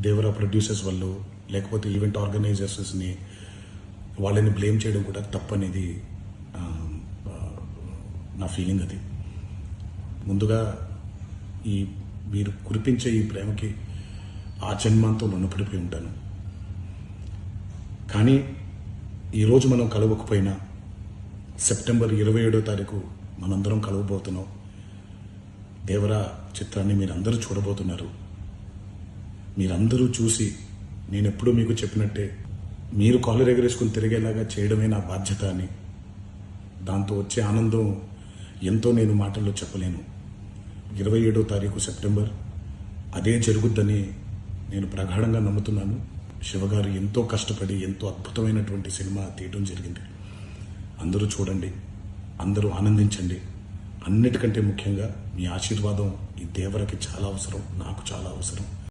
Devara producers వాళ్ళు లేకపోతే event ఆర్గనైజర్స్ని వాళ్ళని బ్లేమ్ చేయడం కూడా తప్పనేది నా ఫీలింగ్. అది ముందుగా ఈ మీరు కురిపించే ఈ ప్రేమకి ఆ జన్మాంతో రుణపడిపోయి ఉంటాను. కానీ ఈరోజు మనం కలవకపోయినా సెప్టెంబర్ 27వ తారీఖు మనందరం కలవబోతున్నాం. దేవరా చిత్రాన్ని మీరందరూ చూడబోతున్నారు. మీరందరూ చూసి నేను ఎప్పుడూ మీకు చెప్పినట్టే మీరు కాలర్ ఎగరేసుకుని తిరిగేలాగా చేయడమే నా బాధ్యత అని, దాంతో వచ్చే ఆనందం ఎంతో నేను మాటల్లో చెప్పలేను. 27వ తారీఖు సెప్టెంబర్ అదే జరుగుద్దని నేను ప్రగాఢంగా నమ్ముతున్నాను. శివగారు ఎంతో కష్టపడి ఎంతో అద్భుతమైనటువంటి సినిమా తీయడం జరిగింది. అందరూ చూడండి, అందరూ ఆనందించండి. అన్నిటికంటే ముఖ్యంగా మీ ఆశీర్వాదం ఈ దేవరకి చాలా అవసరం, నాకు చాలా అవసరం.